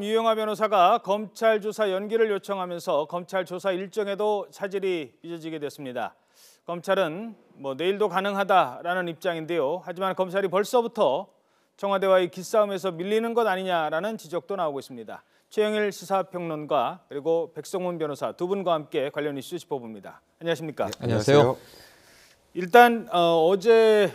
유영하 변호사가 검찰 조사 연기를 요청하면서 검찰 조사 일정에도 차질이 빚어지게 됐습니다. 검찰은 내일도 가능하다라는 입장인데요. 하지만 검찰이 벌써부터 청와대와의 기싸움에서 밀리는 것 아니냐라는 지적도 나오고 있습니다. 최영일 시사평론가 그리고 백성문 변호사 두 분과 함께 관련 이슈 짚어봅니다. 안녕하십니까? 네, 안녕하세요. 일단 어제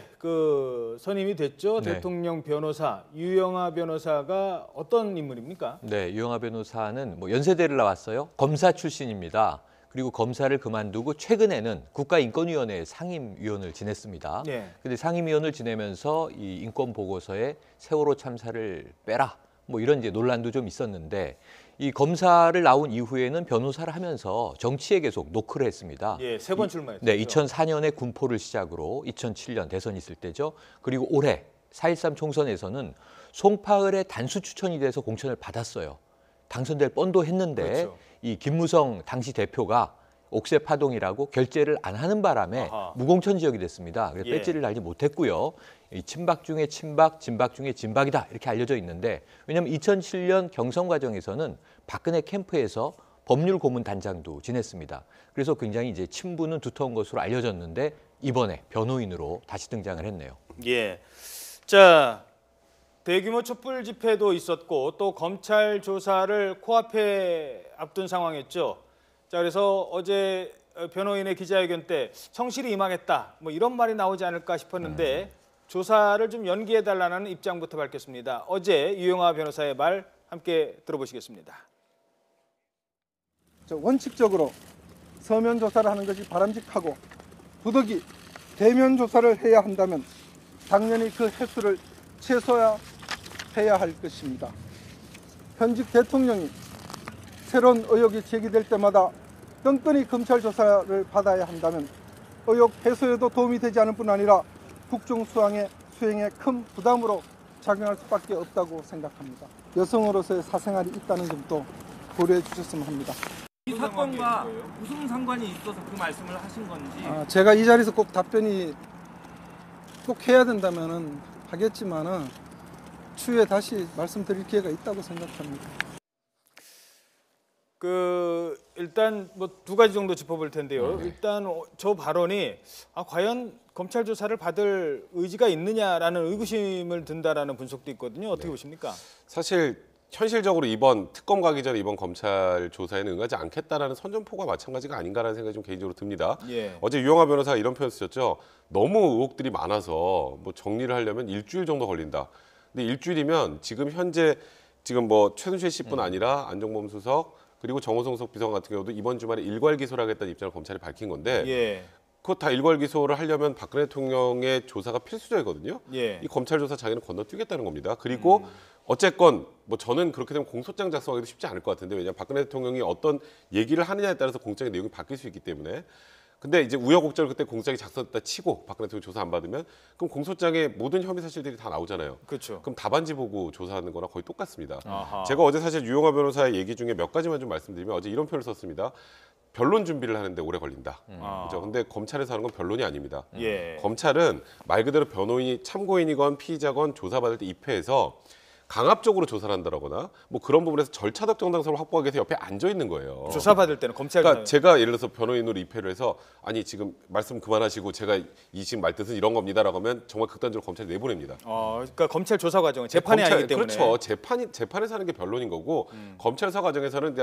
선임이 됐죠. 네. 대통령 변호사 유영하 변호사가 어떤 인물입니까? 네, 유영하 변호사는 연세대를 나왔어요. 검사 출신입니다. 그리고 검사를 그만두고 최근에는 국가인권위원회 상임위원을 지냈습니다. 네. 근데 상임위원을 지내면서 이 인권 보고서에 세월호 참사를 빼라 이런 이제 논란도 좀 있었는데 이 검사를 나온 이후에는 변호사를 하면서 정치에 계속 노크를 했습니다. 예, 3번 출마했죠. 네, 2004년에 군포를 시작으로 2007년 대선 있을 때죠. 그리고 올해 4.13 총선에서는 송파을의 단수 추천이 돼서 공천을 받았어요. 당선될 뻔도 했는데 그렇죠. 이 김무성 당시 대표가 옥새 파동이라고 결재를 안 하는 바람에 아하. 무공천 지역이 됐습니다. 그래서 예. 배지를 달지 못했고요. 이 친박 중에 친박, 진박 중에 진박이다 이렇게 알려져 있는데 왜냐하면 2007년 경선 과정에서는 박근혜 캠프에서 법률 고문 단장도 지냈습니다. 그래서 굉장히 이제 친분은 두터운 것으로 알려졌는데 이번에 변호인으로 다시 등장을 했네요. 예. 자, 대규모 촛불 집회도 있었고 또 검찰 조사를 코앞에 앞둔 상황이었죠. 자, 그래서 어제 변호인의 기자회견 때 성실히 임하겠다 이런 말이 나오지 않을까 싶었는데 조사를 좀 연기해달라는 입장부터 밝혔습니다. 어제 유영하 변호사의 말 함께 들어보시겠습니다. 원칙적으로 서면 조사를 하는 것이 바람직하고 부득이 대면 조사를 해야 한다면 당연히 그 횟수를 최소화해야 할 것입니다. 현직 대통령이 새로운 의혹이 제기될 때마다 끈끈이 검찰 조사를 받아야 한다면 의혹 해소에도 도움이 되지 않을 뿐 아니라 국정수행에 큰 부담으로 작용할 수밖에 없다고 생각합니다. 여성으로서의 사생활이 있다는 점도 고려해 주셨으면 합니다. 이 사건과 무슨 상관이 있어서 그 말씀을 하신 건지. 제가 이 자리에서 꼭 답변이 꼭 해야 된다면은 하겠지만은 추후에 다시 말씀드릴 기회가 있다고 생각합니다. 일단 두 가지 정도 짚어볼 텐데요. 일단 저 발언이 과연 검찰 조사를 받을 의지가 있느냐라는 의구심을 든다라는 분석도 있거든요. 어떻게 보십니까? 사실 현실적으로 이번 특검 가기 전에 이번 검찰 조사에는 응하지 않겠다라는 선전포가 마찬가지가 아닌가라는 생각이 좀 개인적으로 듭니다. 예. 어제 유영하 변호사가 이런 표현 쓰셨죠. 너무 의혹들이 많아서 정리를 하려면 일주일 정도 걸린다. 근데 일주일이면 지금 현재 최순실 씨뿐 아니라 안종범 수석 그리고 정호성 수석 비서관 같은 경우도 이번 주말에 일괄 기소를 하겠다는 입장을 검찰이 밝힌 건데 예. 그거 다 일괄 기소를 하려면 박근혜 대통령의 조사가 필수적이거든요. 예. 이 검찰 조사 자기는 건너뛰겠다는 겁니다. 그리고 어쨌건 저는 그렇게 되면 공소장 작성하기도 쉽지 않을 것 같은데 왜냐하면 박근혜 대통령이 어떤 얘기를 하느냐에 따라서 공소장의 내용이 바뀔 수 있기 때문에 근데 이제 우여곡절 그때 공소장이 작성됐다 치고 박근혜 대통령 조사 안 받으면 그럼 공소장에 모든 혐의 사실들이 다 나오잖아요. 그렇죠. 그럼 답안지 보고 조사하는 거나 거의 똑같습니다. 아하. 제가 어제 사실 유영하 변호사의 얘기 중에 몇 가지만 좀 말씀드리면 어제 이런 표현을 썼습니다. 변론 준비를 하는데 오래 걸린다. 그렇죠. 근데 검찰에서 하는 건 변론이 아닙니다. 예. 검찰은 말 그대로 변호인이 참고인이건 피의자건 조사받을 때 입회해서 강압적으로 조사를 한다거나 그런 부분에서 절차적 정당성을 확보하기 위해서 옆에 앉아 있는 거예요. 조사받을 때는 검찰 그러니까 제가 예를 들어서 변호인으로 입회를 해서 아니 지금 말씀 그만하시고 제가 이 지금 말뜻은 이런 겁니다라고 하면 정말 극단적으로 검찰이 내보냅니다. 그러니까 검찰 조사 과정은 재판이 아니기 때문에. 그렇죠. 재판에서 하는 게 변론인 거고 검찰서 과정에서는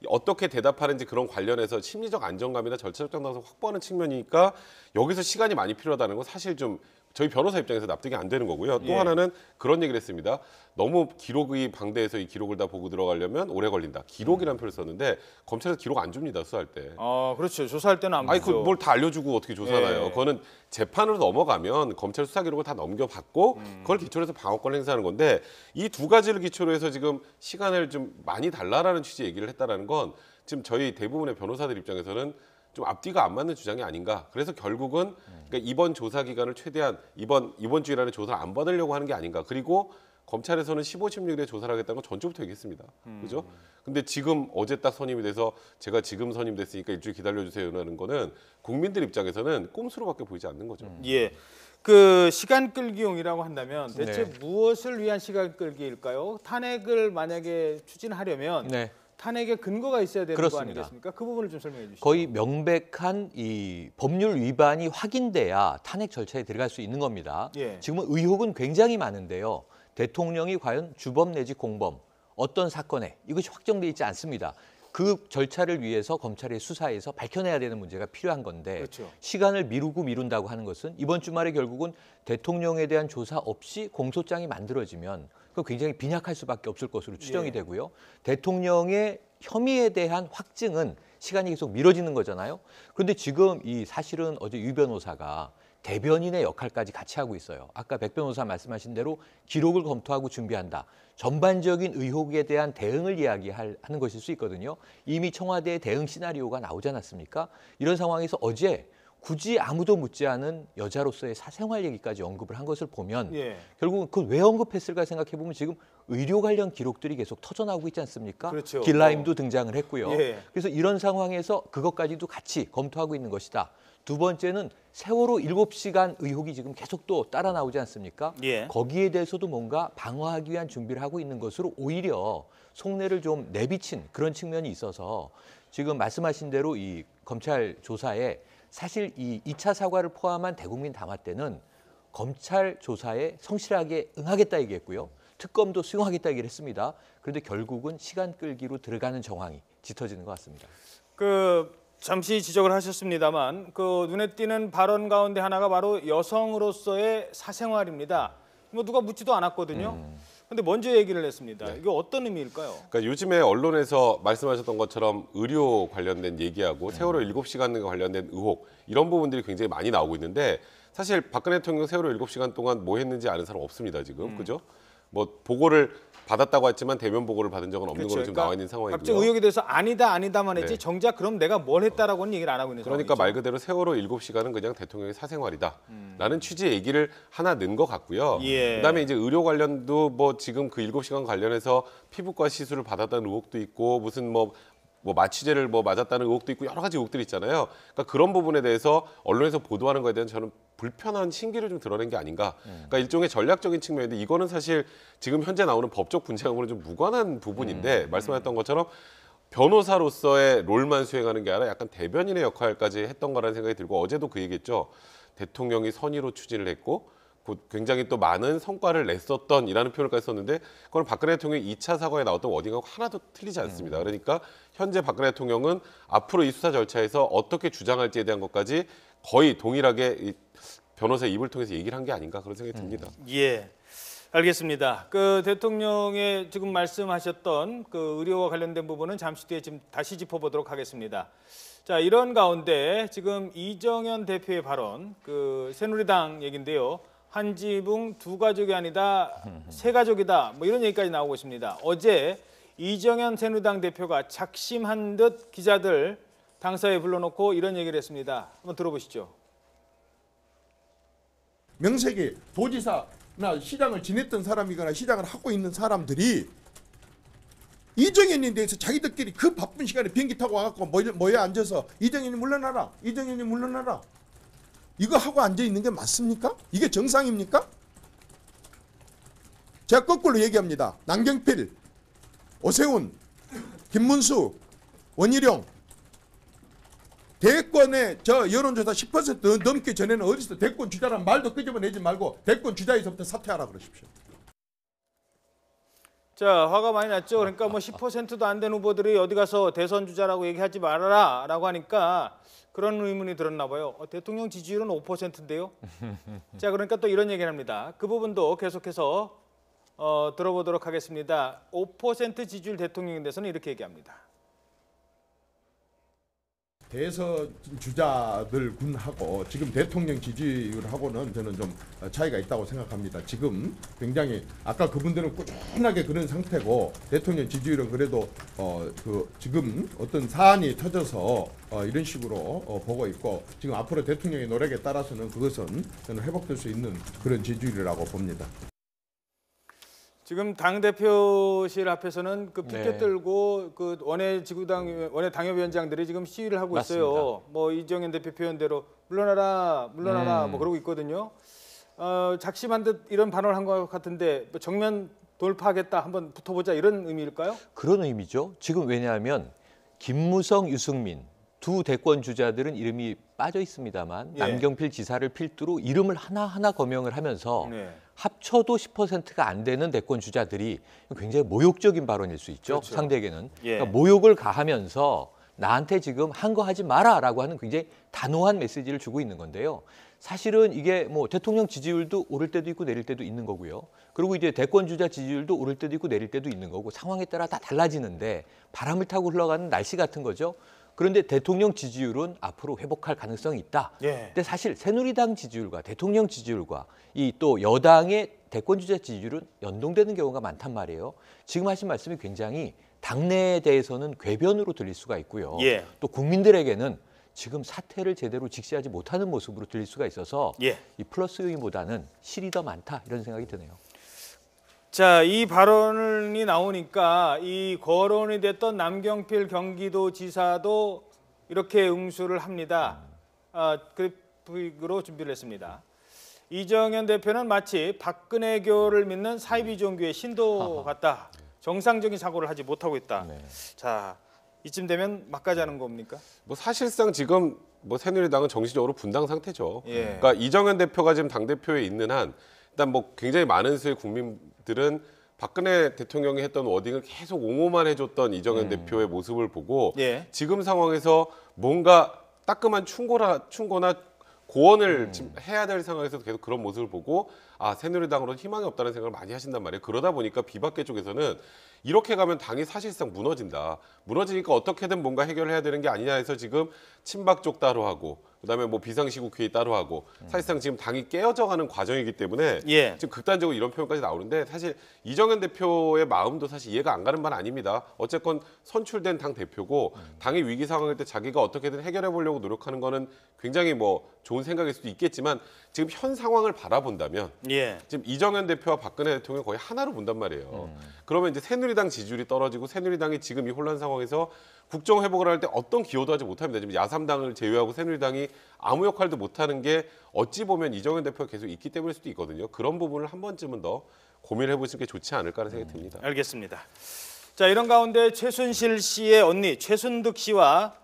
어떻게 대답하는지 그런 관련해서 심리적 안정감이나 절차적 정당성 확보하는 측면이니까 여기서 시간이 많이 필요하다는 건 사실 좀 저희 변호사 입장에서 납득이 안 되는 거고요. 또 하나는 그런 얘기를 했습니다. 너무 기록이 방대해서 이 기록을 다 보고 들어가려면 오래 걸린다. 기록이라는 표현을 썼는데 검찰에서 기록 안 줍니다. 수사할 때. 그렇죠. 조사할 때는 안 주죠. 뭘 다 알려주고 어떻게 조사하나요? 예. 그거는 재판으로 넘어가면 검찰 수사 기록을 다 넘겨받고 그걸 기초로 해서 방어권을 행사하는 건데 이 두 가지를 기초로 해서 지금 시간을 좀 많이 달라라는 취지의 얘기를 했다라는 건 지금 저희 대부분의 변호사들 입장에서는 좀 앞뒤가 안 맞는 주장이 아닌가. 그래서 결국은 그러니까 이번 조사 기간을 최대한 이번 주일 안에 조사를 안 받으려고 하는 게 아닌가. 그리고 검찰에서는 15, 16일에 조사를 하겠다는 건 전주부터 얘기했습니다. 그죠? 근데 지금 어제 딱 선임이 돼서 제가 지금 선임됐으니까 일주일 기다려주세요라는 거는 국민들 입장에서는 꼼수로밖에 보이지 않는 거죠. 예. 그 시간 끌기용이라고 한다면 대체 네. 무엇을 위한 시간 끌기일까요? 탄핵을 만약에 추진하려면 네. 탄핵의 근거가 있어야 되는 그렇습니다. 거 아니겠습니까? 그 부분을 좀 설명해 주시죠. 거의 명백한 이 법률 위반이 확인돼야 탄핵 절차에 들어갈 수 있는 겁니다. 예. 지금은 의혹은 굉장히 많은데요. 대통령이 과연 주범 내지 공범 어떤 사건에 이것이 확정돼 있지 않습니다. 그 절차를 위해서 검찰의 수사에서 밝혀내야 되는 문제가 필요한 건데 그렇죠. 시간을 미루고 미룬다고 하는 것은 이번 주말에 결국은 대통령에 대한 조사 없이 공소장이 만들어지면 그 굉장히 빈약할 수밖에 없을 것으로 추정이 예. 되고요. 대통령의 혐의에 대한 확증은 시간이 계속 미뤄지는 거잖아요. 그런데 지금 이 사실은 어제 유 변호사가 대변인의 역할까지 같이 하고 있어요. 아까 백 변호사 말씀하신 대로 기록을 검토하고 준비한다. 전반적인 의혹에 대한 대응을 이야기하는 것일 수 있거든요. 이미 청와대의 대응 시나리오가 나오지 않았습니까? 이런 상황에서 어제 굳이 아무도 묻지 않은 여자로서의 사생활 얘기까지 언급을 한 것을 보면 예. 결국은 그걸 왜 언급했을까 생각해 보면 지금 의료 관련 기록들이 계속 터져나오고 있지 않습니까? 그렇죠. 길라임도 등장을 했고요. 예. 그래서 이런 상황에서 그것까지도 같이 검토하고 있는 것이다. 두 번째는 세월호 7시간 의혹이 지금 계속 또 따라 나오지 않습니까? 예. 거기에 대해서도 뭔가 방어하기 위한 준비를 하고 있는 것으로 오히려 속내를 좀 내비친 그런 측면이 있어서 지금 말씀하신 대로 이 검찰 조사에 사실 이 2차 사과를 포함한 대국민 담화 때는 검찰 조사에 성실하게 응하겠다 얘기했고요. 특검도 수용하겠다 얘기를 했습니다. 그런데 결국은 시간 끌기로 들어가는 정황이 짙어지는 것 같습니다. 그 잠시 지적을 하셨습니다만 그 눈에 띄는 발언 가운데 하나가 바로 여성으로서의 사생활입니다. 뭐 누가 묻지도 않았거든요. 근데 먼저 얘기를 했습니다. 이게 어떤 의미일까요? 그러니까 요즘에 언론에서 말씀하셨던 것처럼 의료 관련된 얘기하고 세월호 7시간과 관련된 의혹 이런 부분들이 굉장히 많이 나오고 있는데 사실 박근혜 대통령 세월호 7시간 동안 뭐 했는지 아는 사람 없습니다, 지금. 그죠? 뭐 보고를 받았다고 했지만 대면 보고를 받은 적은 없는 걸로 지금 나와 있는 상황이고요. 각종 의혹에 대해서 아니다만 했지 네. 정작 그럼 내가 뭘 했다라고는 얘기를 안 하고 있는 그러니까 말 상황이죠. 그대로 세월호 7시간은 그냥 대통령의 사생활이다라는 취지의 얘기를 하나 넣은 것 같고요. 예. 그다음에 이제 의료 관련도 뭐 지금 그 7시간 관련해서 피부과 시술을 받았다는 의혹도 있고 무슨 뭐 마취제를 맞았다는 의혹도 있고 여러 가지 의혹들이 있잖아요. 그러니까 그런 부분에 대해서 언론에서 보도하는 거에 대한 저는 불편한 신기를 좀 드러낸 게 아닌가. 그러니까 일종의 전략적인 측면인데 이거는 사실 지금 현재 나오는 법적 분쟁하고는 좀 무관한 부분인데 말씀하셨던 것처럼 변호사로서의 롤만 수행하는 게 아니라 약간 대변인의 역할까지 했던 거라는 생각이 들고 어제도 그 얘기했죠. 대통령이 선의로 추진을 했고 굉장히 또 많은 성과를 냈었던 이라는 표현을까지 썼는데 그건 박근혜 대통령이 2차 사과에 나왔던 워딩하고 하나도 틀리지 않습니다. 그러니까 현재 박근혜 대통령은 앞으로 이 수사 절차에서 어떻게 주장할지에 대한 것까지 거의 동일하게 이 변호사의 입을 통해서 얘기를 한 게 아닌가 그런 생각이 듭니다. 예, 알겠습니다. 그 대통령의 지금 말씀하셨던 그 의료와 관련된 부분은 잠시 뒤에 지금 다시 짚어보도록 하겠습니다. 자, 이런 가운데 지금 이정현 대표의 발언, 그 새누리당 얘긴데요. 한 지붕 두 가족이 아니다, 세 가족이다, 뭐 이런 얘기까지 나오고 있습니다. 어제 이정현 새누리당 대표가 작심한 듯 기자들 당사에 불러놓고 이런 얘기를 했습니다. 한번 들어보시죠. 명색이 도지사나 시장을 지냈던 사람이거나 시장을 하고 있는 사람들이 이정현에 대해서 자기들끼리 그 바쁜 시간에 비행기 타고 와갖고 모여 앉아서 이정현이 물러나라, 이정현이 물러나라. 이거 하고 앉아 있는 게 맞습니까? 이게 정상입니까? 제가 거꾸로 얘기합니다. 남경필, 오세훈, 김문수, 원희룡 대권에 저 여론조사 10% 넘기 전에는 어디서 대권 주자란 말도 끄집어내지 말고 대권 주자에서부터 사퇴하라 그러십시오. 자, 화가 많이 났죠. 그러니까 뭐 10%도 안 된 후보들이 어디 가서 대선 주자라고 얘기하지 말아라라고 하니까 그런 의문이 들었나 봐요. 대통령 지지율은 5%인데요. 자, 그러니까 또 이런 얘기를 합니다. 그 부분도 계속해서 들어보도록 하겠습니다. 5% 지지율 대통령에 대해서는 이렇게 얘기합니다. 대선 주자들 군하고 지금 대통령 지지율하고는 저는 좀 차이가 있다고 생각합니다. 지금 굉장히 아까 그분들은 꾸준하게 그런 상태고 대통령 지지율은 그래도 지금 어떤 사안이 터져서 이런 식으로 보고 있고 지금 앞으로 대통령의 노력에 따라서는 그것은 저는 회복될 수 있는 그런 지지율이라고 봅니다. 지금 당 대표실 앞에서는 그 피켓 네. 들고 그 원외 지구당 원외 당협위원장들이 지금 시위를 하고 있어요. 맞습니다. 뭐 이정현 대표 표현대로 물러나라, 물러나라 뭐 그러고 있거든요. 작심한 듯 이런 발언을 한 것 같은데 뭐 정면 돌파하겠다, 한번 붙어보자 이런 의미일까요? 그런 의미죠. 지금 왜냐하면 김무성, 유승민 두 대권 주자들은 이름이 빠져 있습니다만 예. 남경필 지사를 필두로 이름을 하나하나 거명을 하면서 네. 합쳐도 10%가 안 되는 대권 주자들이 굉장히 모욕적인 발언일 수 있죠. 그렇죠. 상대에게는. 예. 그러니까 모욕을 가하면서 나한테 지금 한 거 하지 마라라고 하는 굉장히 단호한 메시지를 주고 있는 건데요. 사실은 이게 뭐 대통령 지지율도 오를 때도 있고 내릴 때도 있는 거고요. 그리고 이제 대권 주자 지지율도 오를 때도 있고 내릴 때도 있는 거고 상황에 따라 다 달라지는데 바람을 타고 흘러가는 날씨 같은 거죠. 그런데 대통령 지지율은 앞으로 회복할 가능성이 있다. 예. 근데 사실 새누리당 지지율과 대통령 지지율과 이 또 여당의 대권 주자 지지율은 연동되는 경우가 많단 말이에요. 지금 하신 말씀이 굉장히 당내에 대해서는 궤변으로 들릴 수가 있고요. 예. 또 국민들에게는 지금 사태를 제대로 직시하지 못하는 모습으로 들릴 수가 있어서 예. 이 플러스 요인보다는 실이 더 많다 이런 생각이 드네요. 자, 이 발언이 나오니까 이 거론이 됐던 남경필 경기도지사도 이렇게 응수를 합니다. 그래픽으로 준비를 했습니다. 이정현 대표는 마치 박근혜교를 믿는 사이비 종교의 신도 같다. 정상적인 사고를 하지 못하고 있다. 네. 자, 이쯤 되면 막가자는 겁니까? 뭐 사실상 지금 뭐 새누리당은 정신적으로 분당 상태죠. 예. 그러니까 이정현 대표가 지금 당 대표에 있는 한 일단 뭐 굉장히 많은 수의 국민들은 박근혜 대통령이 했던 워딩을 계속 옹호만 해줬던 이정현 대표의 모습을 보고 예. 지금 상황에서 뭔가 따끔한 충고나 고언을 지금 해야 될 상황에서도 계속 그런 모습을 보고 아 새누리당으로는 희망이 없다는 생각을 많이 하신단 말이에요. 그러다 보니까 비박계 쪽에서는 이렇게 가면 당이 사실상 무너진다. 무너지니까 어떻게든 뭔가 해결을 해야 되는 게 아니냐 해서 지금 친박 쪽 따로 하고 그다음에 뭐 비상시국회의 따로 하고 사실상 지금 당이 깨어져가는 과정이기 때문에 예. 지금 극단적으로 이런 표현까지 나오는데 사실 이정현 대표의 마음도 사실 이해가 안 가는 바는 아닙니다. 어쨌건 선출된 당 대표고 당의 위기 상황일 때 자기가 어떻게든 해결해 보려고 노력하는 거는 굉장히 뭐 좋은 생각일 수도 있겠지만 지금 현 상황을 바라본다면 예. 지금 이정현 대표와 박근혜 대통령 거의 하나로 본단 말이에요. 그러면 이제 새누리당 지지율이 떨어지고 새누리당이 지금 이 혼란 상황에서 국정 회복을 할 때 어떤 기여도 하지 못합니다. 지금 야삼당을 제외하고 새누리당이 아무 역할도 못하는 게 어찌 보면 이정현 대표가 계속 있기 때문일 수도 있거든요. 그런 부분을 한 번쯤은 더 고민해 보시는 게 좋지 않을까 하는 생각이 듭니다. 알겠습니다. 자, 이런 가운데 최순실 씨의 언니 최순득 씨와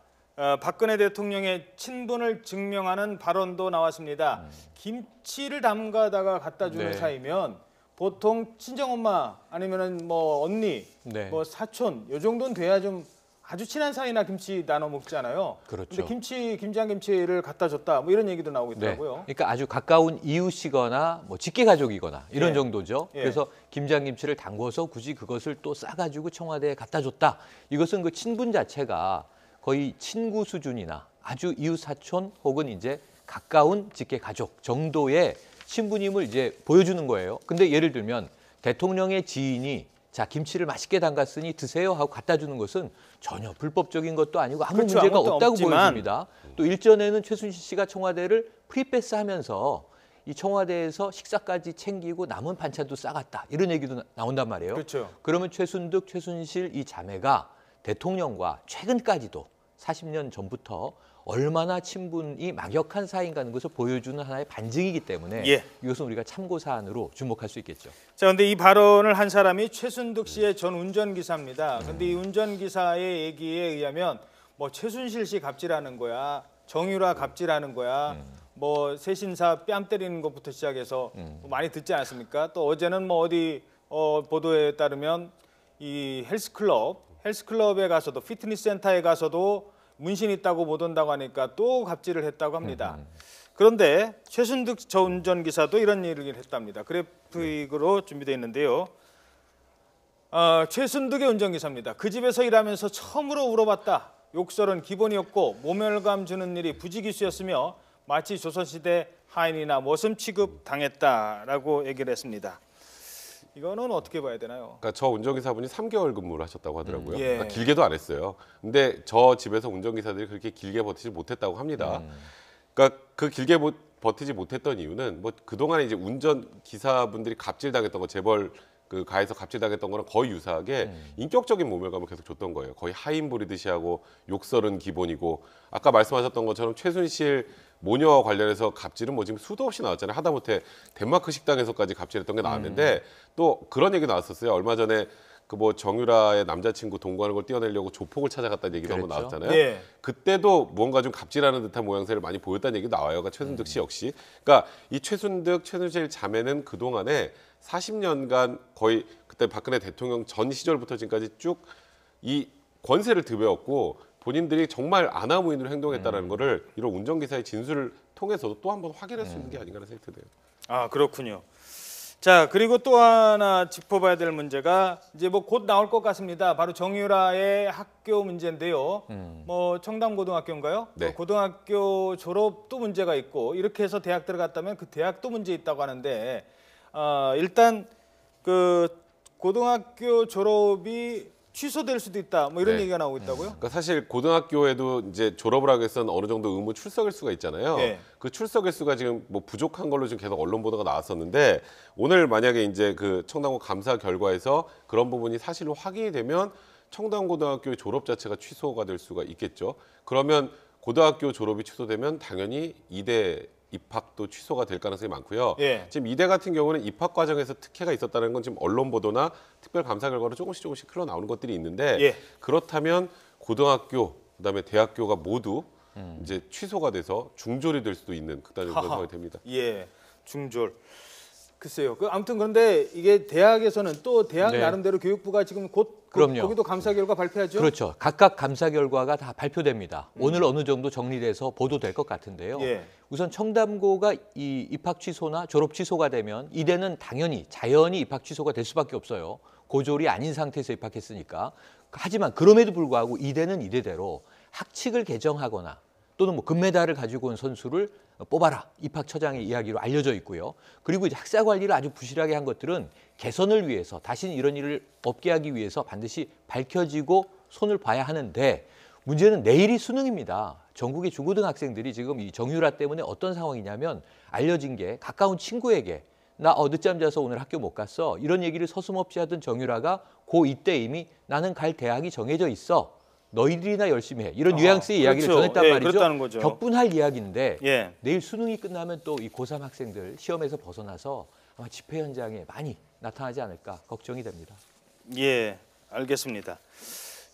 박근혜 대통령의 친분을 증명하는 발언도 나왔습니다. 김치를 담가다가 갖다 주는 네. 사이면 보통 친정엄마 아니면은 뭐 언니, 네. 뭐 사촌 요 정도는 돼야 좀 아주 친한 사이나 김치 나눠 먹잖아요. 그렇죠. 근데 김장김치를 갖다 줬다 뭐 이런 얘기도 나오고 네. 있더라고요. 그러니까 아주 가까운 이웃이거나 뭐 직계 가족이거나 이런 예. 정도죠. 예. 그래서 김장김치를 담궈서 굳이 그것을 또 싸가지고 청와대에 갖다 줬다. 이것은 그 친분 자체가 거의 친구 수준이나 아주 이웃 사촌 혹은 이제 가까운 직계 가족 정도의 친분임을 이제 보여주는 거예요. 근데 예를 들면 대통령의 지인이 자 김치를 맛있게 담갔으니 드세요 하고 갖다 주는 것은 전혀 불법적인 것도 아니고 아무 그렇죠. 문제가 아무것도 없다고 없지만. 보여집니다. 또 일전에는 최순실 씨가 청와대를 프리패스하면서 이 청와대에서 식사까지 챙기고 남은 반찬도 싸갔다 이런 얘기도 나온단 말이에요. 그렇죠. 그러면 최순득, 최순실 이 자매가 대통령과 최근까지도 40년 전부터 얼마나 친분이 막역한 사이인가 하는 것을 보여주는 하나의 반증이기 때문에 예. 이것은 우리가 참고 사안으로 주목할 수 있겠죠. 자, 근데 이 발언을 한 사람이 최순득 씨의 전 운전기사입니다. 근데 이 운전기사의 얘기에 의하면 뭐 최순실 씨 갑질하는 거야, 정유라 갑질하는 거야, 뭐 세신사 뺨 때리는 것부터 시작해서 뭐 많이 듣지 않았습니까? 또 어제는 뭐 어디 보도에 따르면 이 헬스클럽에 가서도 피트니스 센터에 가서도 문신 있다고 못 온다고 하니까 또 갑질을 했다고 합니다. 그런데 최순득 전 운전기사도 이런 얘기를 했답니다. 그래픽으로 준비되어 있는데요. 최순득의 운전기사입니다. 그 집에서 일하면서 처음으로 울어봤다. 욕설은 기본이었고 모멸감 주는 일이 부지기수였으며 마치 조선시대 하인이나 모섬 취급 당했다라고 얘기를 했습니다. 이거는 어떻게 봐야 되나요? 그러니까 저 운전기사분이 3개월 근무를 하셨다고 하더라고요. 예. 그러니까 길게도 안 했어요. 근데 저 집에서 운전기사들이 그렇게 길게 버티지 못했다고 합니다. 그러니까 그 길게 버티지 못했던 이유는 뭐 그동안에 이제 운전기사분들이 갑질당했던 거 재벌 그 가해서 갑질당했던 거랑 거의 유사하게 인격적인 모멸감을 계속 줬던 거예요. 거의 하인 부리듯이 하고 욕설은 기본이고 아까 말씀하셨던 것처럼 최순실 모녀와 관련해서 갑질은 뭐 지금 수도 없이 나왔잖아요. 하다못해 덴마크 식당에서까지 갑질했던 게 나왔는데 또 그런 얘기 나왔었어요. 얼마 전에 그 뭐 정유라의 남자친구 동거하는 걸 떼어내려고 조폭을 찾아갔다는 얘기도 한번 그랬죠. 나왔잖아요. 예. 그때도 무언가 좀 갑질하는 듯한 모양새를 많이 보였다는 얘기도 나와요. 그러니까 최순득 씨 역시. 그러니까 이 최순득, 최순실 자매는 그동안에 40년간 거의 그때 박근혜 대통령 전 시절부터 지금까지 쭉 이 권세를 들여왔고 본인들이 정말 아나무인으로 행동했다는 거를 이런 운전기사의 진술을 통해서도 또 한 번 확인할 수 있는 게 아닌가라는 생각이 드네요. 아, 그렇군요. 자, 그리고 또 하나 짚어봐야 될 문제가 이제 뭐 곧 나올 것 같습니다. 바로 정유라의 학교 문제인데요. 뭐 청담고등학교인가요? 네. 고등학교 졸업도 문제가 있고 이렇게 해서 대학 들어갔다면 그 대학도 문제 있다고 하는데 일단 그 고등학교 졸업이 취소될 수도 있다. 뭐 이런 네. 얘기가 나오고 있다고요? 그러니까 사실 고등학교에도 이제 졸업을 하기 위해서는 어느 정도 의무 출석 일수가 있잖아요. 네. 그 출석 일수가 지금 뭐 부족한 걸로 지금 계속 언론 보도가 나왔었는데 오늘 만약에 이제 그 청담고 감사 결과에서 그런 부분이 사실로 확인이 되면 청담고등학교의 졸업 자체가 취소가 될 수가 있겠죠. 그러면 고등학교 졸업이 취소되면 당연히 이대 입학도 취소가 될 가능성이 많고요. 예. 지금 이대 같은 경우는 입학 과정에서 특혜가 있었다는 건 지금 언론 보도나 특별 감사 결과로 조금씩 흘러나오는 것들이 있는데 예. 그렇다면 고등학교 그다음에 대학교가 모두 이제 취소가 돼서 중졸이 될 수도 있는 그런 상황이 됩니다. 예, 중졸. 글쎄요. 아무튼 그런데 이게 대학에서는 또 대학 네. 나름대로 교육부가 지금 곧 그럼요. 거기도 감사 결과 발표하죠? 그렇죠. 각각 감사 결과가 다 발표됩니다. 오늘 어느 정도 정리돼서 보도될 것 같은데요. 예. 우선 청담고가 이 입학 취소나 졸업 취소가 되면 이대는 당연히 자연히 입학 취소가 될 수밖에 없어요. 고졸이 아닌 상태에서 입학했으니까. 하지만 그럼에도 불구하고 이대는 이대대로 학칙을 개정하거나 또는 뭐 금메달을 가지고 온 선수를 뽑아라. 입학처장의 이야기로 알려져 있고요. 그리고 이제 학사 관리를 아주 부실하게 한 것들은 개선을 위해서 다시는 이런 일을 없게 하기 위해서 반드시 밝혀지고 손을 봐야 하는데 문제는 내일이 수능입니다. 전국의 중고등학생들이 지금 이 정유라 때문에 어떤 상황이냐면 알려진 게 가까운 친구에게 나 늦잠 자서 오늘 학교 못 갔어. 이런 얘기를 서슴없이 하던 정유라가 고2 때 이미 나는 갈 대학이 정해져 있어. 너희들이나 열심히 해. 이런 뉘앙스의 이야기를 그렇죠. 전했단 예, 말이죠. 그렇다는 거죠. 격분할 이야기인데 예. 내일 수능이 끝나면 또 이 고3 학생들 시험에서 벗어나서 아마 집회 현장에 많이 나타나지 않을까 걱정이 됩니다. 예, 알겠습니다.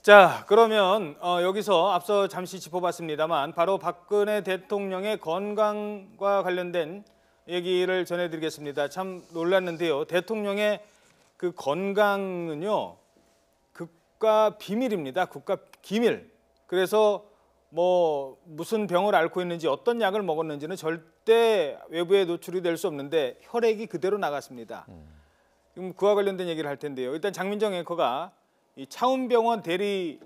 자, 그러면 여기서 앞서 잠시 짚어봤습니다만 바로 박근혜 대통령의 건강과 관련된 얘기를 전해드리겠습니다. 참 놀랐는데요. 대통령의 그 건강은요. 국가 비밀입니다. 국가 기밀. 그래서 뭐 무슨 병을 앓고 있는지 어떤 약을 먹었는지는 절대 외부에 노출이 될 수 없는데 혈액이 그대로 나갔습니다. 그럼 그와 관련된 얘기를 할 텐데요. 일단 장민정 앵커가 이 차움병원 대리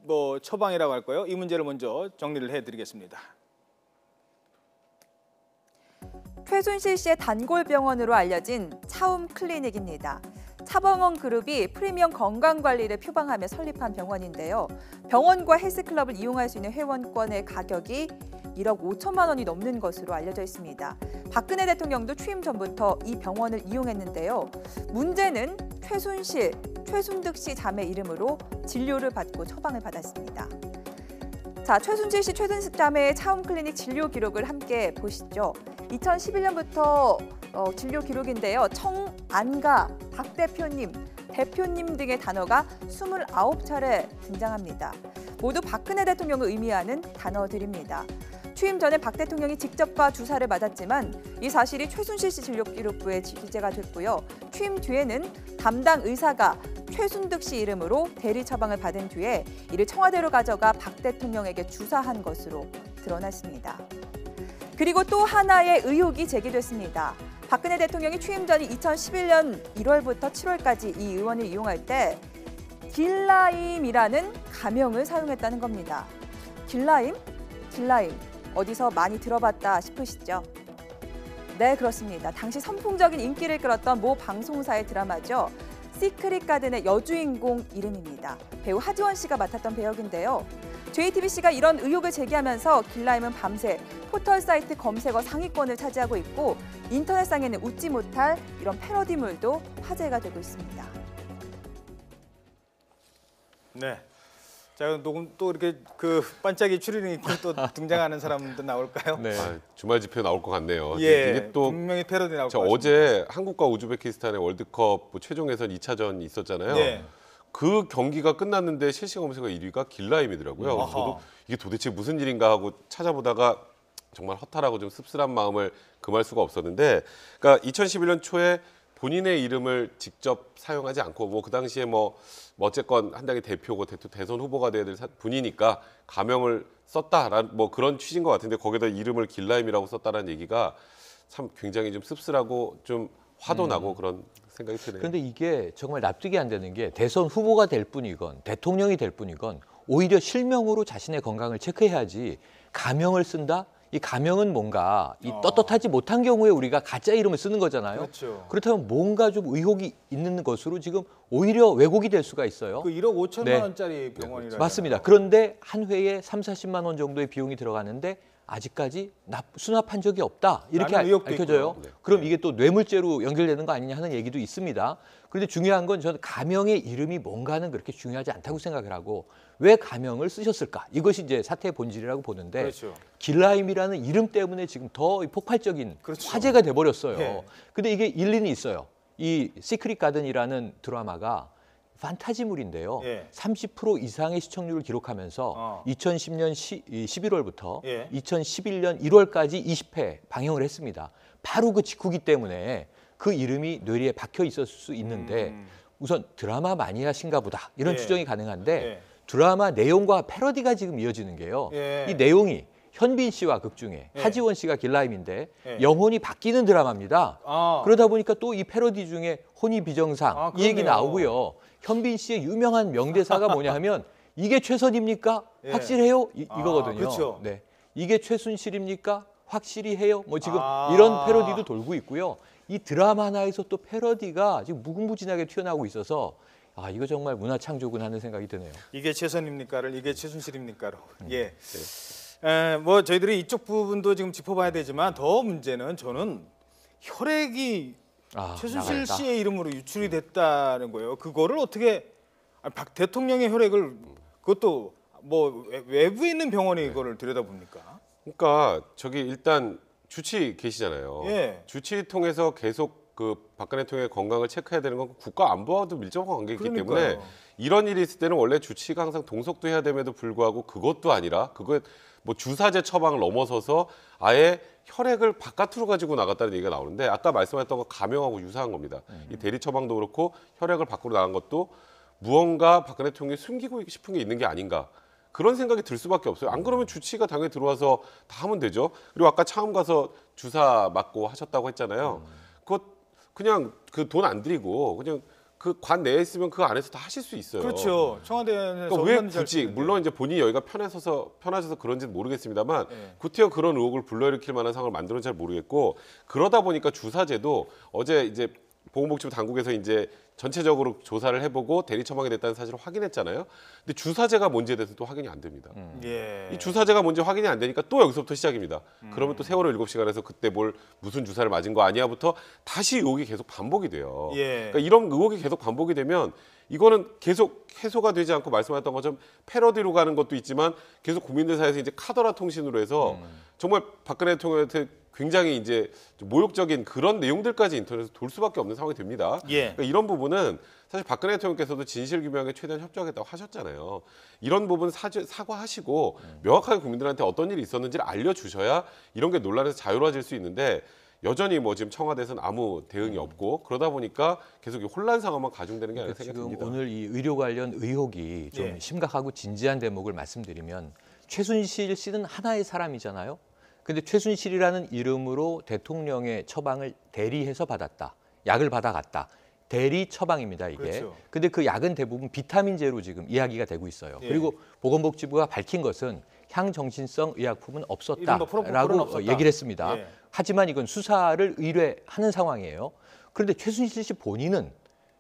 뭐 처방이라고 할까요? 이 문제를 먼저 정리를 해드리겠습니다. 최순실 씨의 단골병원으로 알려진 차움 클리닉입니다. 차범원 그룹이 프리미엄 건강관리를 표방하며 설립한 병원인데요. 병원과 헬스클럽을 이용할 수 있는 회원권의 가격이 1억 5천만 원이 넘는 것으로 알려져 있습니다. 박근혜 대통령도 취임 전부터 이 병원을 이용했는데요. 문제는 최순실, 최순득 씨 자매 이름으로 진료를 받고 처방을 받았습니다. 자, 최순실 씨, 최순득 자매의 차움 클리닉 진료 기록을 함께 보시죠. 2011년부터 진료 기록인데요. 청안가, 박 대표님, 대표님 등의 단어가 29차례 등장합니다. 모두 박근혜 대통령을 의미하는 단어들입니다. 취임 전에 박 대통령이 직접과 주사를 맞았지만 이 사실이 최순실 씨 진료 기록부에 기재가 됐고요. 취임 뒤에는 담당 의사가 최순득 씨 이름으로 대리 처방을 받은 뒤에 이를 청와대로 가져가 박 대통령에게 주사한 것으로 드러났습니다. 그리고 또 하나의 의혹이 제기됐습니다. 박근혜 대통령이 취임 전인 2011년 1월부터 7월까지 이 의원을 이용할 때 길라임이라는 가명을 사용했다는 겁니다. 길라임? 길라임. 어디서 많이 들어봤다 싶으시죠? 네, 그렇습니다. 당시 선풍적인 인기를 끌었던 모 방송사의 드라마죠. 시크릿 가든의 여주인공 이름입니다. 배우 하지원 씨가 맡았던 배역인데요. JTBC가 이런 의혹을 제기하면서 길라임은 밤새 포털 사이트 검색어 상위권을 차지하고 있고 인터넷상에는 웃지 못할 이런 패러디물도 화제가 되고 있습니다. 네. 자, 또 이렇게 그 반짝이 추리닝 입고 또 등장하는 사람도 나올까요? 네. 아, 주말 집회 나올 것 같네요. 예, 이게 또 분명히 패러디 나올 것 저 같습니다. 어제 한국과 우즈베키스탄의 월드컵 최종 예선 2차전이 있었잖아요. 네. 그 경기가 끝났는데 실시간 검색어 1위가 길라임이더라고요. 아하. 저도 이게 도대체 무슨 일인가 하고 찾아보다가 정말 허탈하고 좀 씁쓸한 마음을 금할 수가 없었는데, 그러니까 2011년 초에 본인의 이름을 직접 사용하지 않고 뭐 그 당시에 뭐 어쨌건 한 당의 대표고 대선 후보가 돼야 될 분이니까 가명을 썼다라는 뭐 그런 취지인 것 같은데 거기다 이름을 길라임이라고 썼다라는 얘기가 참 굉장히 좀 씁쓸하고 좀 화도 나고 그런 생각이 드네요. 그런데 이게 정말 납득이 안 되는 게 대선 후보가 될 뿐이건 대통령이 될 뿐이건 오히려 실명으로 자신의 건강을 체크해야지 가명을 쓴다? 이 가명은 뭔가 이 떳떳하지 못한 경우에 우리가 가짜 이름을 쓰는 거잖아요. 그렇죠. 그렇다면 뭔가 좀 의혹이 있는 것으로 지금 오히려 왜곡이 될 수가 있어요. 그 1억 5천만 네. 원짜리 병원이라고. 맞습니다. 그런데 한 회에 3, 40만 원 정도의 비용이 들어가는데 아직까지 수납한 적이 없다. 이렇게 라는 의혹도 밝혀져요. 있고요. 네. 그럼 이게 또 뇌물죄로 연결되는 거 아니냐 하는 얘기도 있습니다. 그런데 중요한 건 저는 가명의 이름이 뭔가는 그렇게 중요하지 않다고 생각을 하고 왜 가명을 쓰셨을까? 이것이 이제 사태의 본질이라고 보는데 그렇죠. 길라임이라는 이름 때문에 지금 더 폭발적인 그렇죠. 화제가 돼버렸어요. 네. 근데 이게 일리는 있어요. 이 시크릿 가든이라는 드라마가 판타지물인데요. 예. 30% 이상의 시청률을 기록하면서 2010년 11월부터 예. 2011년 1월까지 20회 방영을 했습니다. 바로 그 직후기 때문에 그 이름이 뇌리에 박혀 있었을 수 있는데 우선 드라마 마니아신가 보다 이런 예. 추정이 가능한데 예. 드라마 내용과 패러디가 지금 이어지는 게요. 예. 이 내용이 현빈 씨와 극 중에 예. 하지원 씨가 길라임인데 예. 영혼이 바뀌는 드라마입니다. 아. 그러다 보니까 또 이 패러디 중에 혼이 비정상 아, 이 얘기 그러네요. 나오고요. 현빈 씨의 유명한 명대사가 뭐냐 하면 이게 최선입니까? 예. 확실해요? 아, 이거거든요. 그렇죠. 네. 이게 최순실입니까? 확실히 해요? 뭐 지금 아. 이런 패러디도 돌고 있고요. 이 드라마 하나에서 또 패러디가 지금 무궁무진하게 튀어나오고 있어서 아 이거 정말 문화 창조군 하는 생각이 드네요. 이게 최선입니까를 이게 최순실입니까로. 예. 뭐 저희들이 이쪽 부분도 지금 짚어봐야 되지만 더 문제는 저는 혈액이 최순실 나가겠다. 씨의 이름으로 유출이 됐다는 거예요. 그거를 어떻게 박 대통령의 혈액을 그것도 뭐 외부에 있는 병원에 이거를 들여다봅니까? 그러니까 저기 일단 주치 계시잖아요. 예. 주치 통해서 계속 그 박근혜 대통령의 건강을 체크해야 되는 건 국가 안보와도 밀접한 관계이기 때문에 그러니까요. 이런 일이 있을 때는 원래 주치가 항상 동석도 해야 됨에도 불구하고 그것도 아니라 그거 뭐 주사제 처방을 넘어서서 아예 혈액을 바깥으로 가지고 나갔다는 얘기가 나오는데 아까 말씀하셨던 거 가명하고 유사한 겁니다. 이 대리 처방도 그렇고 혈액을 밖으로 나간 것도 무언가 박근혜 대통령이 숨기고 싶은 게 있는 게 아닌가. 그런 생각이 들 수밖에 없어요. 안 그러면 주치가 당연히 들어와서 다 하면 되죠. 그리고 아까 처음 가서 주사 맞고 하셨다고 했잖아요. 그거 그냥 그 돈 안 들이고 그냥 그 관 내에 있으면 그 안에서 다 하실 수 있어요. 그렇죠. 청와대에서 그러니까 왜 얼마든지 할수 굳이 있는데. 물론 이제 본인이 여기가 편하셔서 그런지는 모르겠습니다만 네. 구태여 그런 의혹을 불러일으킬 만한 상황을 만들어는 잘 모르겠고 그러다 보니까 주사제도 어제 이제 보건복지부 당국에서 이제 전체적으로 조사를 해보고 대리 처방이 됐다는 사실을 확인했잖아요. 근데 주사제가 뭔지에 대해서 또 확인이 안 됩니다. 예. 이 주사제가 뭔지 확인이 안 되니까 또 여기서부터 시작입니다. 그러면 또 세월호 7시간에서 그때 무슨 주사를 맞은 거 아니야부터 다시 의혹이 계속 반복이 돼요. 예. 그러니까 이런 의혹이 계속 반복이 되면 이거는 계속 해소가 되지 않고 말씀하셨던 것처럼 패러디로 가는 것도 있지만 계속 국민들 사이에서 이제 카더라 통신으로 해서 정말 박근혜 대통령한테 굉장히 이제 좀 모욕적인 그런 내용들까지 인터넷에서 돌 수밖에 없는 상황이 됩니다. 예. 그러니까 이런 부분은 사실 박근혜 대통령께서도 진실 규명에 최대한 협조하겠다고 하셨잖아요. 이런 부분 사과하시고 명확하게 국민들한테 어떤 일이 있었는지를 알려주셔야 이런 게 논란에서 자유로워질 수 있는데 여전히 뭐 지금 청와대에서는 아무 대응이 없고 그러다 보니까 계속 이 혼란 상황만 가중되는 게 아닐까 지금 생각됩니다. 오늘 이 의료 관련 의혹이 좀 예. 심각하고 진지한 대목을 말씀드리면 최순실 씨는 하나의 사람이잖아요. 근데 최순실이라는 이름으로 대통령의 처방을 대리해서 받았다. 약을 받아갔다. 대리 처방입니다, 이게. 그렇죠. 근데 그 약은 대부분 비타민제로 지금 이야기가 되고 있어요. 예. 그리고 보건복지부가 밝힌 것은 향정신성 의약품은 이른바 프로포폴은 없었다라고 없었다. 얘기를 했습니다. 예. 하지만 이건 수사를 의뢰하는 상황이에요. 그런데 최순실 씨 본인은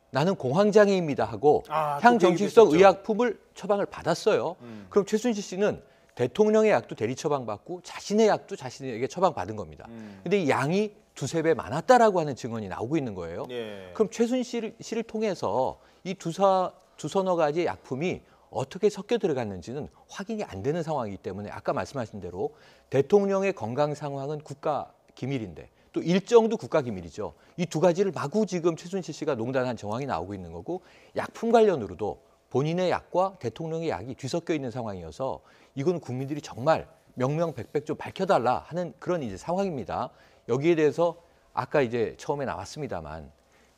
나는 공황장애입니다 하고 아, 향정신성 또 그 얘기도 의약품을 처방을 받았어요. 그럼 최순실 씨는 대통령의 약도 대리 처방받고 자신의 약도 자신에게 처방받은 겁니다. 근데 이 양이 두세 배 많았다라고 하는 증언이 나오고 있는 거예요. 예. 그럼 최순실 씨를 통해서 이 두서너 가지의 약품이 어떻게 섞여 들어갔는지는 확인이 안 되는 상황이기 때문에 아까 말씀하신 대로 대통령의 건강 상황은 국가 기밀인데 또 일정도 국가 기밀이죠. 이 두 가지를 마구 지금 최순실 씨가 농단한 정황이 나오고 있는 거고 약품 관련으로도 본인의 약과 대통령의 약이 뒤섞여 있는 상황이어서 이건 국민들이 정말 명명백백 좀 밝혀달라 하는 그런 이제 상황입니다. 여기에 대해서 아까 이제 처음에 나왔습니다만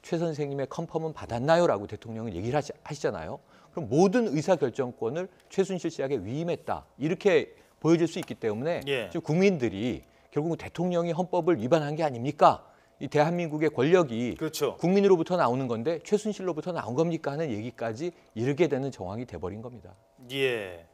최 선생님의 컨펌은 받았나요라고 대통령은 얘기를 하시잖아요. 그럼 모든 의사결정권을 최순실 씨에게 위임했다. 이렇게 보여질 수 있기 때문에 예. 지금 국민들이 결국 대통령이 헌법을 위반한 게 아닙니까? 이 대한민국의 권력이 그렇죠. 국민으로부터 나오는 건데 최순실로부터 나온 겁니까 하는 얘기까지 이르게 되는 정황이 돼버린 겁니다. 예.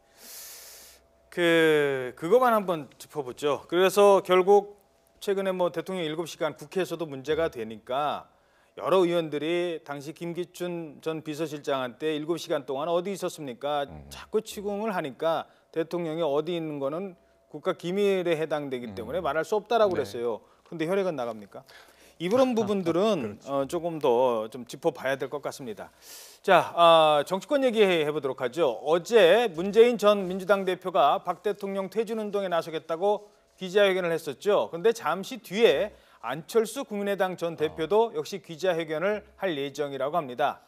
그거만 한번 짚어보죠. 그래서 결국 최근에 뭐 대통령 7시간 국회에서도 문제가 되니까 여러 의원들이 당시 김기춘 전 비서실장한테 7시간 동안 어디 있었습니까? 자꾸 치궁을 하니까 대통령이 어디 있는 거는 국가 기밀에 해당되기 때문에 말할 수 없다라고 그랬어요. 그런데 혈액은 나갑니까? 이런 부분들은 조금 더 좀 짚어봐야 될 것 같습니다. 자, 정치권 얘기해 보도록 하죠. 어제 문재인 전 민주당 대표가 박 대통령 퇴진 운동에 나서겠다고 기자회견을 했었죠. 그런데 잠시 뒤에 안철수 국민의당 전 대표도 역시 기자회견을 할 예정이라고 합니다.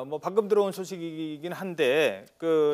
뭐 방금 들어온 소식이긴 한데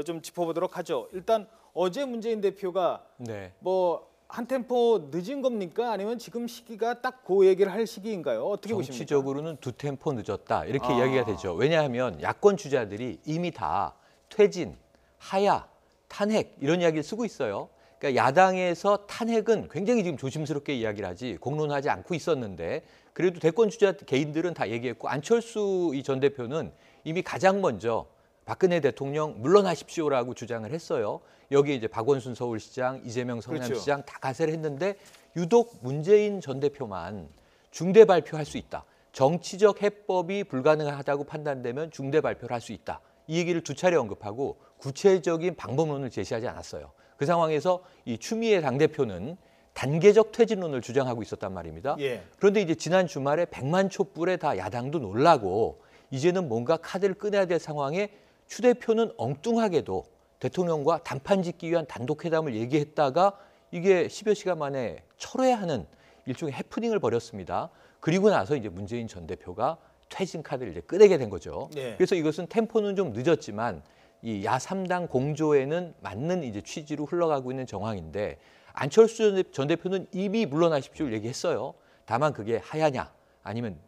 좀 짚어보도록 하죠. 일단 어제 문재인 대표가 네. 뭐 한 템포 늦은 겁니까? 아니면 지금 시기가 딱 그 얘기를 할 시기인가요? 어떻게 보십니까? 정치적으로는 두 템포 늦었다 이렇게 이야기가 되죠. 왜냐하면 야권 주자들이 이미 다 퇴진, 하야, 탄핵 이런 이야기를 쓰고 있어요. 그러니까 야당에서 탄핵은 굉장히 지금 조심스럽게 이야기를 하지 공론하지 않고 있었는데 그래도 대권 주자 개인들은 다 얘기했고 안철수 이 전 대표는 이미 가장 먼저 박근혜 대통령 물러나십시오라고 주장을 했어요. 여기 이제 박원순 서울시장, 이재명 성남시장 다 가세를 했는데 유독 문재인 전 대표만 중대 발표할 수 있다. 정치적 해법이 불가능하다고 판단되면 중대 발표를 할 수 있다. 이 얘기를 두 차례 언급하고 구체적인 방법론을 제시하지 않았어요. 그 상황에서 이 추미애 당대표는 단계적 퇴진론을 주장하고 있었단 말입니다. 예. 그런데 이제 지난 주말에 100만 촛불에 다 야당도 놀라고 이제는 뭔가 카드를 꺼내야 될 상황에 추 대표는 엉뚱하게도 대통령과 단판 짓기 위한 단독회담을 얘기했다가 이게 10여 시간 만에 철회하는 일종의 해프닝을 벌였습니다. 그리고 나서 이제 문재인 전 대표가 퇴진 카드를 이제 꺼내게 된 거죠. 네. 그래서 이것은 템포는 좀 늦었지만 이 야3당 공조에는 맞는 이제 취지로 흘러가고 있는 정황인데 안철수 전 대표는 이미 물러나십시오를 얘기했어요. 다만 그게 하야냐 아니면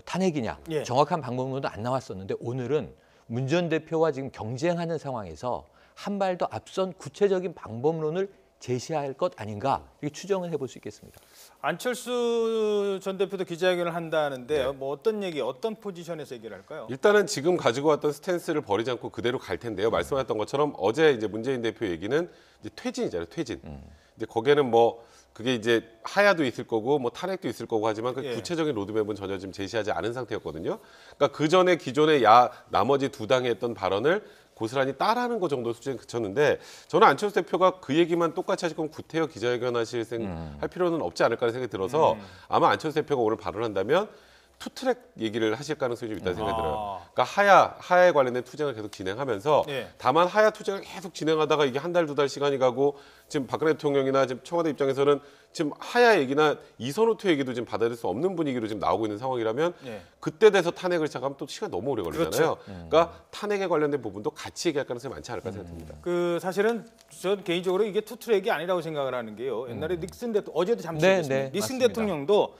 탄핵이냐 예. 정확한 방법론도 안 나왔었는데 오늘은 문 전 대표와 지금 경쟁하는 상황에서 한 발 더 앞선 구체적인 방법론을 제시할 것 아닌가 이렇게 추정을 해볼 수 있겠습니다. 안철수 전 대표도 기자회견을 한다는데 뭐 어떤 얘기, 어떤 포지션에서 얘기를 할까요? 일단은 지금 가지고 왔던 스탠스를 버리지 않고 그대로 갈 텐데요. 말씀하셨던 것처럼 어제 이제 문재인 대표 얘기는 이제 퇴진이잖아요. 퇴진. 이제 거기에는 뭐 그게 이제 하야도 있을 거고 뭐 탄핵도 있을 거고 하지만 그 예. 구체적인 로드맵은 전혀 지금 제시하지 않은 상태였거든요. 그러니까 그 전에 기존의 나머지 두 당이 했던 발언을 고스란히 따라하는 것 정도 수준에 그쳤는데 저는 안철수 대표가 그 얘기만 똑같이 하실 거면 구태여 기자회견 할 필요는 없지 않을까라는 생각이 들어서 아마 안철수 대표가 오늘 발언한다면 투트랙 얘기를 하실 가능성이 좀 있다는 생각이 들어요. 그러니까 하야에 관련된 투쟁을 계속 진행하면서 예. 다만 하야 투쟁을 계속 진행하다가 이게 한 달, 두 달 시간이 가고 지금 박근혜 대통령이나 지금 청와대 입장에서는 지금 하야 얘기나 이선호투 얘기도 지금 받아들일 수 없는 분위기로 지금 나오고 있는 상황이라면 예. 그때 돼서 탄핵을 시작하면 또 시간 너무 오래 걸리잖아요. 그렇죠. 그러니까 탄핵에 관련된 부분도 같이 얘기할 가능성이 많지 않을까 생각됩니다. 사실은 전 개인적으로 이게 투트랙이 아니라고 생각을 하는 게요. 옛날에 닉슨 대통령 어제도 잠시 네, 얘기했습니다. 네, 닉슨 맞습니다. 대통령도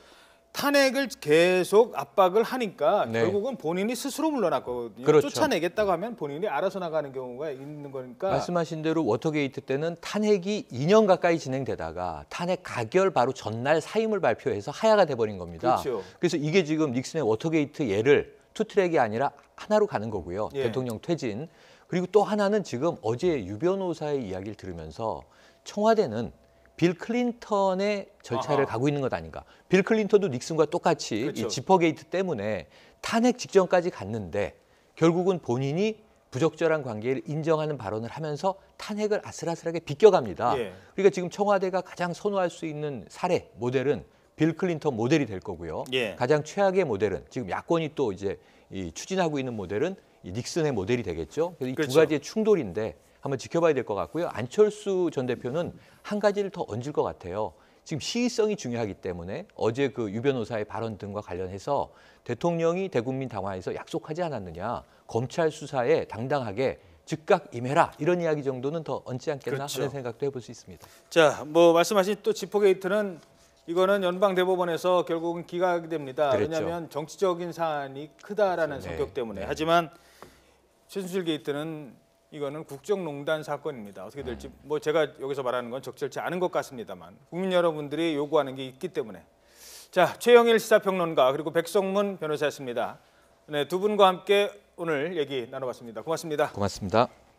탄핵을 계속 압박을 하니까 네. 결국은 본인이 스스로 물러났거든요. 그렇죠. 쫓아내겠다고 하면 본인이 알아서 나가는 경우가 있는 거니까. 말씀하신 대로 워터게이트 때는 탄핵이 2년 가까이 진행되다가 탄핵 가결 바로 전날 사임을 발표해서 하야가 돼버린 겁니다. 그렇죠. 그래서 이게 지금 닉슨의 워터게이트 예를 투트랙이 아니라 하나로 가는 거고요. 예. 대통령 퇴진. 그리고 또 하나는 지금 어제 유 변호사의 이야기를 들으면서 청와대는 빌 클린턴의 절차를 아하. 가고 있는 것 아닌가. 빌 클린턴도 닉슨과 똑같이 그렇죠. 이 지퍼게이트 때문에 탄핵 직전까지 갔는데 결국은 본인이 부적절한 관계를 인정하는 발언을 하면서 탄핵을 아슬아슬하게 비껴갑니다. 예. 그러니까 지금 청와대가 가장 선호할 수 있는 사례 모델은 빌 클린턴 모델이 될 거고요. 예. 가장 최악의 모델은 지금 야권이 또 이제 추진하고 있는 모델은 이 닉슨의 모델이 되겠죠. 그래서 이 두 그렇죠. 가지의 충돌인데 한번 지켜봐야 될 것 같고요. 안철수 전 대표는 한 가지를 더 얹을 것 같아요. 지금 시의성이 중요하기 때문에 어제 그 유 변호사의 발언 등과 관련해서 대통령이 대국민 당화에서 약속하지 않았느냐. 검찰 수사에 당당하게 즉각 임해라. 이런 이야기 정도는 더 얹지 않겠나 그렇죠. 하는 생각도 해볼 수 있습니다. 자, 뭐 말씀하신 또 지퍼게이트는 이거는 연방 대법원에서 결국은 기각이 됩니다. 그랬죠. 왜냐하면 정치적인 사안이 크다라는 네. 성격 때문에. 네. 하지만 최순실 게이트는 이거는 국정농단 사건입니다. 어떻게 될지 뭐 제가 여기서 말하는 건 적절치 않은 것 같습니다만 국민 여러분들이 요구하는 게 있기 때문에. 자, 최영일 시사평론가 그리고 백성문 변호사였습니다. 네, 두 분과 함께 오늘 얘기 나눠봤습니다. 고맙습니다. 고맙습니다.